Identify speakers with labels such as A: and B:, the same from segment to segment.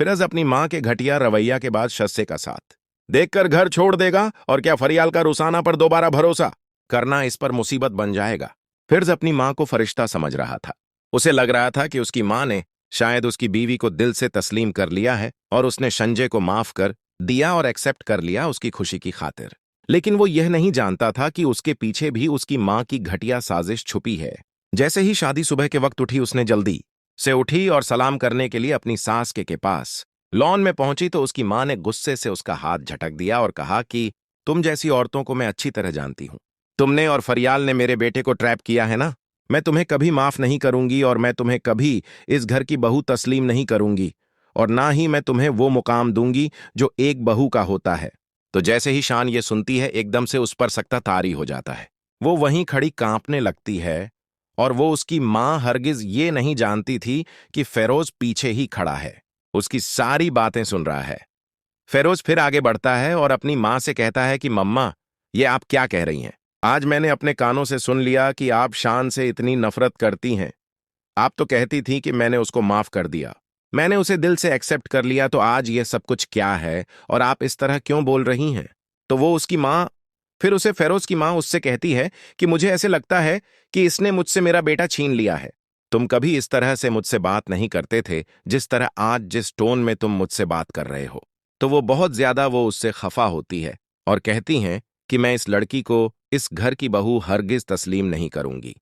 A: फिरोज अपनी माँ के घटिया रवैया के बाद शस्से का साथ देखकर घर छोड़ देगा और क्या फरियाल का रुसाना पर दोबारा भरोसा करना इस पर मुसीबत बन जाएगा। फिरोज अपनी माँ को फरिश्ता समझ रहा था। उसे लग रहा था कि उसकी माँ ने शायद उसकी बीवी को दिल से तस्लीम कर लिया है और उसने संजय को माफ कर दिया और एक्सेप्ट कर लिया उसकी खुशी की खातिर। लेकिन वो यह नहीं जानता था कि उसके पीछे भी उसकी माँ की घटिया साजिश छुपी है। जैसे ही शादी सुबह के वक्त उठी, उसने जल्दी से उठी और सलाम करने के लिए अपनी सास के पास लॉन में पहुंची तो उसकी माँ ने गुस्से से उसका हाथ झटक दिया और कहा कि तुम जैसी औरतों को मैं अच्छी तरह जानती हूं। तुमने और फरियाल ने मेरे बेटे को ट्रैप किया है ना। मैं तुम्हें कभी माफ नहीं करूंगी और मैं तुम्हें कभी इस घर की बहू तस्लीम नहीं करूंगी और ना ही मैं तुम्हें वो मुकाम दूंगी जो एक बहू का होता है। तो जैसे ही शान ये सुनती है, एकदम से उस पर सख्ता तारी हो जाता है। वो वहीं खड़ी कांपने लगती है और वो उसकी मां हरगिज ये नहीं जानती थी कि फेरोज पीछे ही खड़ा है, उसकी सारी बातें सुन रहा है। फेरोज फिर आगे बढ़ता है और अपनी मां से कहता है कि मम्मा, ये आप क्या कह रही हैं? आज मैंने अपने कानों से सुन लिया कि आप शान से इतनी नफरत करती हैं। आप तो कहती थी कि मैंने उसको माफ कर दिया, मैंने उसे दिल से एक्सेप्ट कर लिया, तो आज ये सब कुछ क्या है और आप इस तरह क्यों बोल रही हैं? तो वो उसकी मां फिर उसे फेरोज की मां उससे कहती है कि मुझे ऐसे लगता है कि इसने मुझसे मेरा बेटा छीन लिया है। तुम कभी इस तरह से मुझसे बात नहीं करते थे जिस तरह आज जिस टोन में तुम मुझसे बात कर रहे हो। तो वो बहुत ज्यादा वो उससे खफा होती है और कहती हैं कि मैं इस लड़की को इस घर की बहू हरगिज तस्लीम नहीं करूंगी।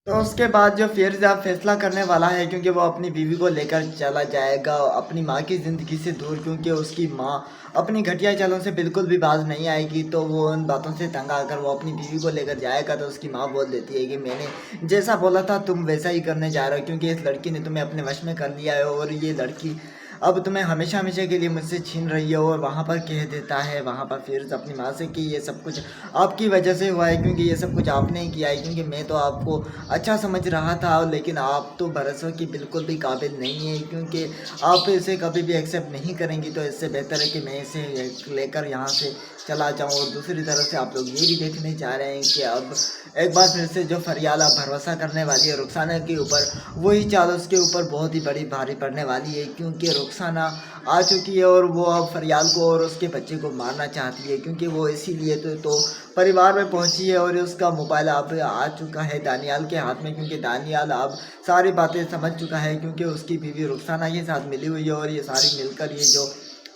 B: तो उसके बाद जो फिरज़ा फैसला करने वाला है, क्योंकि वो अपनी बीवी को लेकर चला जाएगा अपनी माँ की ज़िंदगी से दूर, क्योंकि उसकी माँ अपनी घटिया चालों से बिल्कुल भी बाज नहीं आएगी। तो वो उन बातों से तंग आकर वो अपनी बीवी को लेकर जाएगा। तो उसकी माँ बोल देती है कि मैंने जैसा बोला था तुम वैसा ही करने जा रहे हो, क्योंकि इस लड़की ने तुम्हें अपने वश में कर लिया है और ये लड़की अब तुम्हें हमेशा हमेशा के लिए मुझसे छीन रही है। और वहाँ पर कह देता है, वहाँ पर फिर अपनी माँ से कि ये सब कुछ आपकी वजह से हुआ है, क्योंकि ये सब कुछ आपने ही किया है, क्योंकि मैं तो आपको अच्छा समझ रहा था, लेकिन आप तो भरोसे की बिल्कुल भी काबिल नहीं है, क्योंकि आप इसे कभी भी एक्सेप्ट नहीं करेंगी। तो इससे बेहतर है कि मैं इसे लेकर यहाँ से चला जाऊँ। और दूसरी तरफ से आप लोग ये भी देखने जा रहे हैं कि अब एक बार फिर से जो फरियाल अब भरोसा करने वाली है रुखसाना के ऊपर, वही चाल उसके ऊपर बहुत ही बड़ी भारी पड़ने वाली है, क्योंकि रुखसाना आ चुकी है और वो अब फरियाल को और उसके बच्चे को मारना चाहती है, क्योंकि वो इसीलिए तो परिवार में पहुंची है। और उसका मोबाइल अब आ चुका है दानियाल के हाथ में, क्योंकि दानियाल अब सारी बातें समझ चुका है, क्योंकि उसकी बीवी रुखसाना के साथ मिली हुई है और ये सारी मिलकर ये जो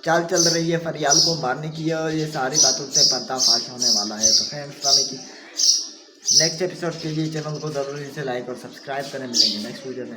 B: चाल चल रही है फरियाल को मारने की है, और ये सारी बातों से पर्दाफाश होने वाला है। तो फ्रेंड्स, की नेक्स्ट एपिसोड के लिए चैनल को ज़रूरी से लाइक और सब्सक्राइब करें। मिलेंगे नेक्स्ट वीडियो में।